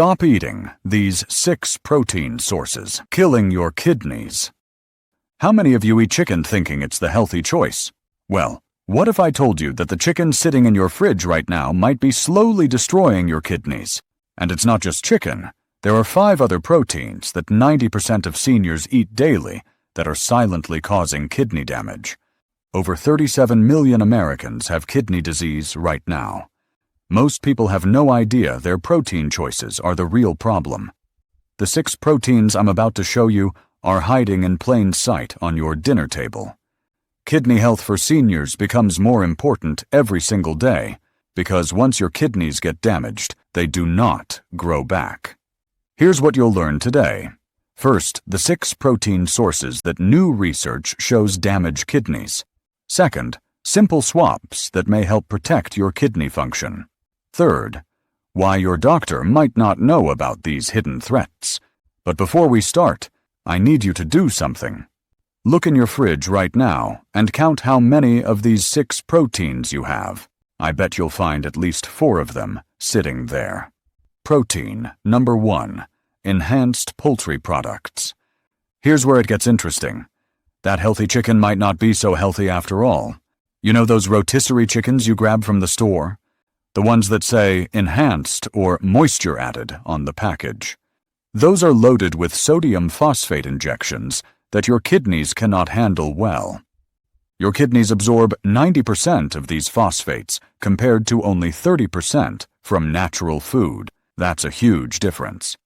Stop eating these 6 protein sources, killing your kidneys. How many of you eat chicken thinking it's the healthy choice? Well, what if I told you that the chicken sitting in your fridge right now might be slowly destroying your kidneys? And it's not just chicken. There are 5 other proteins that 90% of seniors eat daily that are silently causing kidney damage. Over 37 million Americans have kidney disease right now. Most people have no idea their protein choices are the real problem. The 6 proteins I'm about to show you are hiding in plain sight on your dinner table. Kidney health for seniors becomes more important every single day because once your kidneys get damaged, they do not grow back. Here's what you'll learn today. First, the 6 protein sources that new research shows damage kidneys. Second, simple swaps that may help protect your kidney function. Third, why your doctor might not know about these hidden threats. But before we start, I need you to do something. Look in your fridge right now and count how many of these 6 proteins you have. I bet you'll find at least 4 of them sitting there. Protein number 1, enhanced poultry products. Here's where it gets interesting. That healthy chicken might not be so healthy after all. You know those rotisserie chickens you grab from the store? The ones that say enhanced or moisture added on the package. Those are loaded with sodium phosphate injections that your kidneys cannot handle well. Your kidneys absorb 90% of these phosphates compared to only 30% from natural food. That's a huge difference.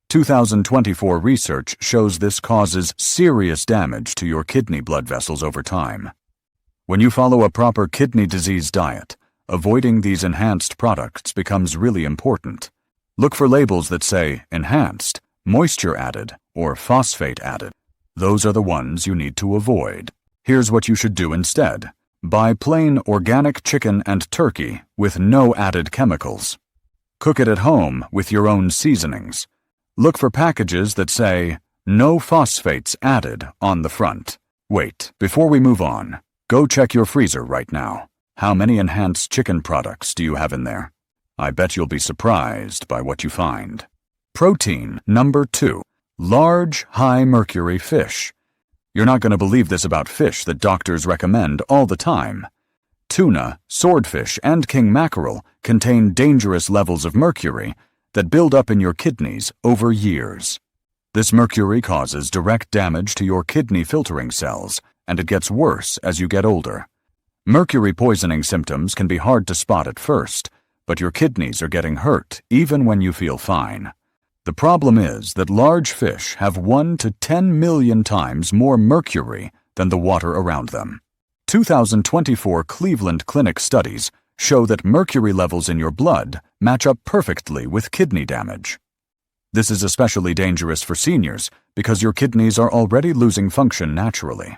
2024 research shows this causes serious damage to your kidney blood vessels over time. When you follow a proper kidney disease diet, avoiding these enhanced products becomes really important. Look for labels that say enhanced, moisture added, or phosphate added. Those are the ones you need to avoid. Here's what you should do instead. Buy plain organic chicken and turkey with no added chemicals. Cook it at home with your own seasonings. Look for packages that say, no phosphates added on the front. Wait, before we move on, go check your freezer right now. How many enhanced chicken products do you have in there? I bet you'll be surprised by what you find. Protein number 2, large high-mercury fish. You're not going to believe this about fish that doctors recommend all the time. Tuna, swordfish, and king mackerel contain dangerous levels of mercury that build up in your kidneys over years. This mercury causes direct damage to your kidney filtering cells, and it gets worse as you get older. Mercury poisoning symptoms can be hard to spot at first, but your kidneys are getting hurt even when you feel fine. The problem is that large fish have 1 to 10 million times more mercury than the water around them. 2024 Cleveland Clinic studies show that mercury levels in your blood match up perfectly with kidney damage. This is especially dangerous for seniors because your kidneys are already losing function naturally.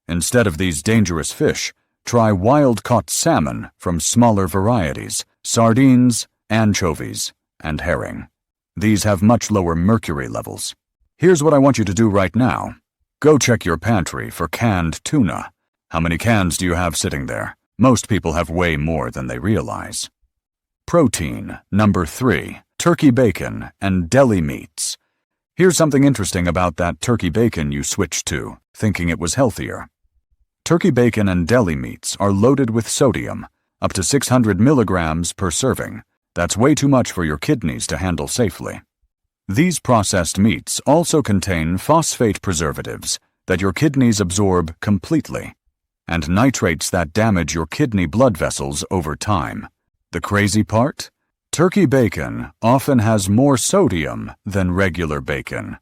Instead of these dangerous fish, try wild-caught salmon from smaller varieties, sardines, anchovies, and herring. These have much lower mercury levels. Here's what I want you to do right now. Go check your pantry for canned tuna. How many cans do you have sitting there? Most people have way more than they realize. Protein number 3, turkey bacon and deli meats. Here's something interesting about that turkey bacon you switched to, thinking it was healthier. Turkey bacon and deli meats are loaded with sodium, up to 600 milligrams per serving. That's way too much for your kidneys to handle safely. These processed meats also contain phosphate preservatives that your kidneys absorb completely, and nitrates that damage your kidney blood vessels over time. The crazy part? Turkey bacon often has more sodium than regular bacon.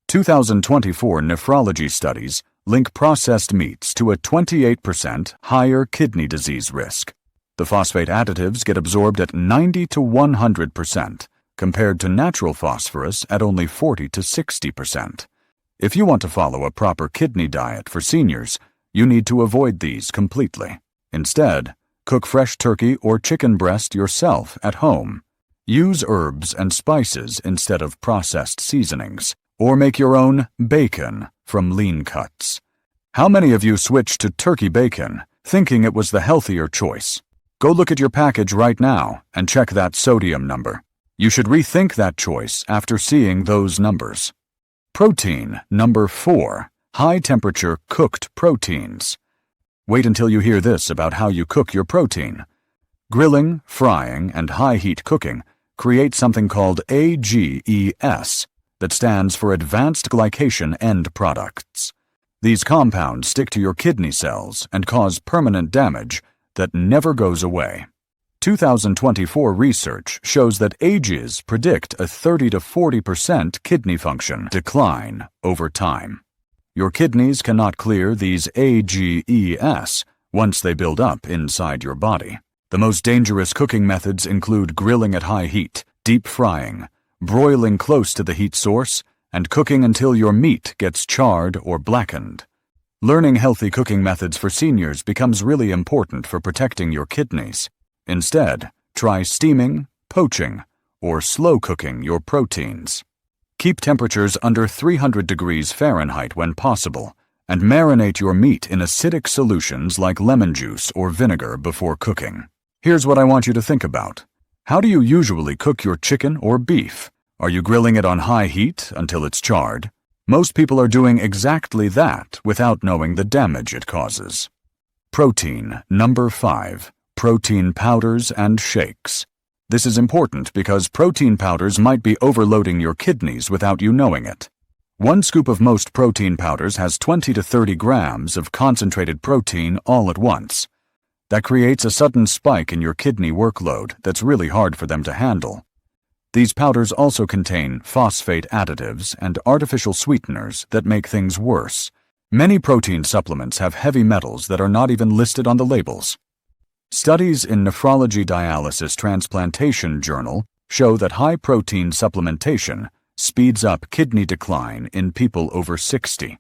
2024 nephrology studies link processed meats to a 28% higher kidney disease risk. The phosphate additives get absorbed at 90 to 100%, compared to natural phosphorus at only 40 to 60%. If you want to follow a proper kidney diet for seniors, you need to avoid these completely. Instead, cook fresh turkey or chicken breast yourself at home. Use herbs and spices instead of processed seasonings, or make your own bacon from lean cuts. How many of you switched to turkey bacon, thinking it was the healthier choice? Go look at your package right now and check that sodium number. You should rethink that choice after seeing those numbers. Protein number 4, high-temperature cooked proteins. Wait until you hear this about how you cook your protein. Grilling, frying, and high-heat cooking create something called AGEs, that stands for Advanced Glycation End Products. These compounds stick to your kidney cells and cause permanent damage that never goes away. 2024 research shows that AGEs predict a 30 to 40% kidney function decline over time. Your kidneys cannot clear these AGEs once they build up inside your body. The most dangerous cooking methods include grilling at high heat, deep frying, broiling close to the heat source, and cooking until your meat gets charred or blackened. Learning healthy cooking methods for seniors becomes really important for protecting your kidneys. Instead, try steaming, poaching, or slow cooking your proteins. Keep temperatures under 300 degrees Fahrenheit when possible, and marinate your meat in acidic solutions like lemon juice or vinegar before cooking. Here's what I want you to think about. How do you usually cook your chicken or beef? Are you grilling it on high heat until it's charred? Most people are doing exactly that without knowing the damage it causes. Protein number 5, protein powders and shakes. This is important because protein powders might be overloading your kidneys without you knowing it. 1 scoop of most protein powders has 20 to 30 grams of concentrated protein all at once. That creates a sudden spike in your kidney workload that's really hard for them to handle. These powders also contain phosphate additives and artificial sweeteners that make things worse. Many protein supplements have heavy metals that are not even listed on the labels. Studies in Nephrology Dialysis Transplantation Journal show that high-protein supplementation speeds up kidney decline in people over 60.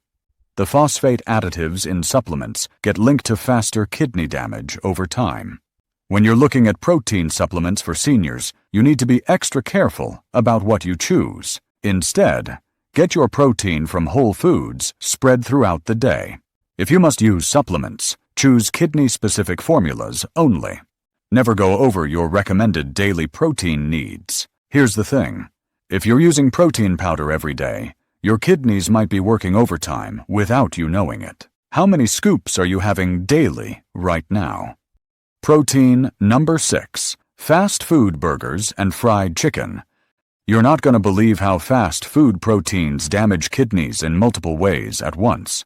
The phosphate additives in supplements get linked to faster kidney damage over time. When you're looking at protein supplements for seniors, you need to be extra careful about what you choose. Instead, get your protein from whole foods spread throughout the day. If you must use supplements, choose kidney-specific formulas only. Never go over your recommended daily protein needs. Here's the thing. If you're using protein powder every day, your kidneys might be working overtime without you knowing it. How many scoops are you having daily right now? Protein number 6, fast food burgers and fried chicken. You're not going to believe how fast food proteins damage kidneys in multiple ways at once.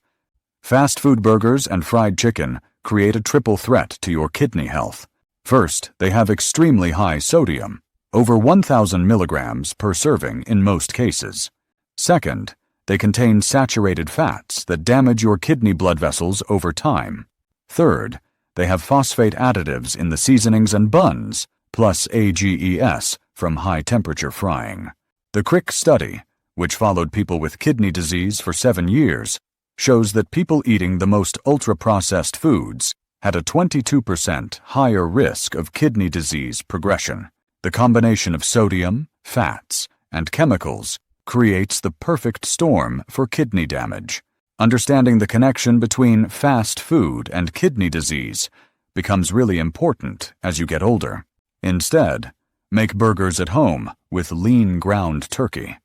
Fast food burgers and fried chicken create a triple threat to your kidney health. First, they have extremely high sodium, over 1,000 milligrams per serving in most cases. Second, they contain saturated fats that damage your kidney blood vessels over time. Third, they have phosphate additives in the seasonings and buns, plus AGEs from high-temperature frying. The Crick study, which followed people with kidney disease for 7 years, shows that people eating the most ultra-processed foods had a 22% higher risk of kidney disease progression. The combination of sodium, fats, and chemicals creates the perfect storm for kidney damage. Understanding the connection between fast food and kidney disease becomes really important as you get older. Instead, make burgers at home with lean ground turkey.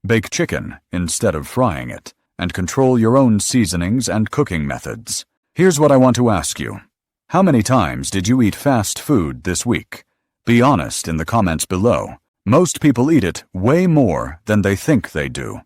Bake chicken instead of frying it, and control your own seasonings and cooking methods. Here's what I want to ask you. How many times did you eat fast food this week? Be honest in the comments below. Most people eat it way more than they think they do.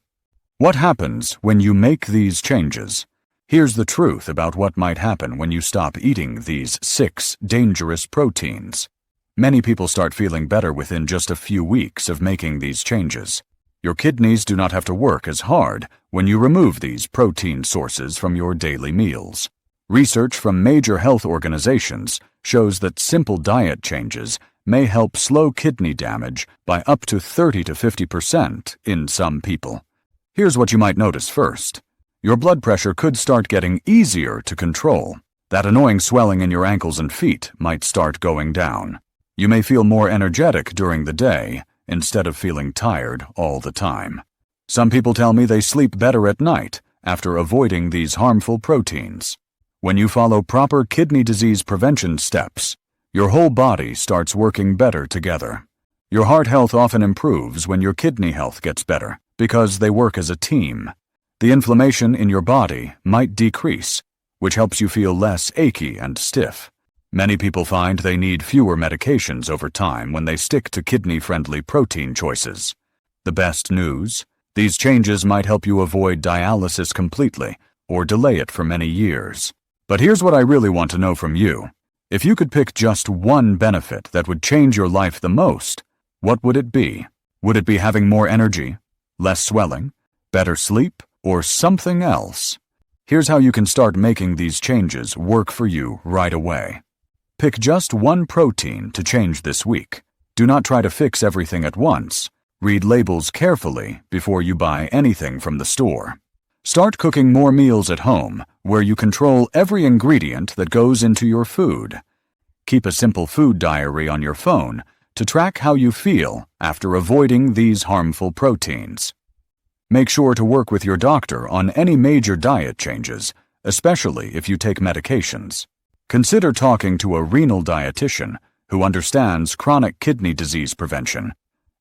What happens when you make these changes? Here's the truth about what might happen when you stop eating these 6 dangerous proteins. Many people start feeling better within just a few weeks of making these changes. Your kidneys do not have to work as hard when you remove these protein sources from your daily meals. Research from major health organizations shows that simple diet changes may help slow kidney damage by up to 30 to 50% in some people. Here's what you might notice first. Your blood pressure could start getting easier to control. That annoying swelling in your ankles and feet might start going down. You may feel more energetic during the day instead of feeling tired all the time. Some people tell me they sleep better at night after avoiding these harmful proteins. When you follow proper kidney disease prevention steps, your whole body starts working better together. Your heart health often improves when your kidney health gets better, because they work as a team. The inflammation in your body might decrease, which helps you feel less achy and stiff. Many people find they need fewer medications over time when they stick to kidney-friendly protein choices. The best news? These changes might help you avoid dialysis completely or delay it for many years. But here's what I really want to know from you. If you could pick just one benefit that would change your life the most, what would it be? Would it be having more energy, less swelling, better sleep, or something else? Here's how you can start making these changes work for you right away. Pick just one protein to change this week. Do not try to fix everything at once. Read labels carefully before you buy anything from the store. Start cooking more meals at home, where you control every ingredient that goes into your food. Keep a simple food diary on your phone to track how you feel after avoiding these harmful proteins. Make sure to work with your doctor on any major diet changes, especially if you take medications. Consider talking to a renal dietitian who understands chronic kidney disease prevention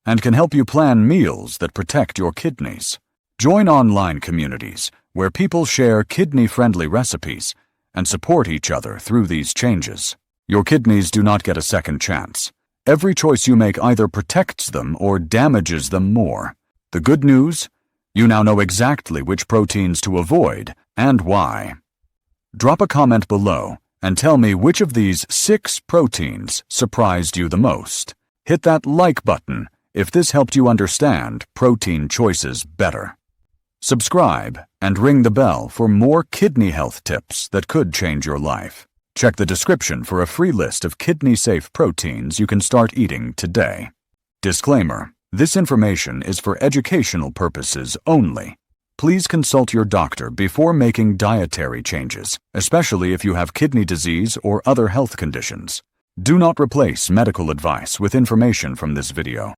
and can help you plan meals that protect your kidneys. Join online communities where people share kidney-friendly recipes and support each other through these changes. Your kidneys do not get a second chance. Every choice you make either protects them or damages them more. The good news? You now know exactly which proteins to avoid and why. Drop a comment below and tell me which of these 6 proteins surprised you the most. Hit that like button if this helped you understand protein choices better. Subscribe and ring the bell for more kidney health tips that could change your life. Check the description for a free list of kidney-safe proteins you can start eating today. Disclaimer: this information is for educational purposes only. Please consult your doctor before making dietary changes, especially if you have kidney disease or other health conditions. Do not replace medical advice with information from this video.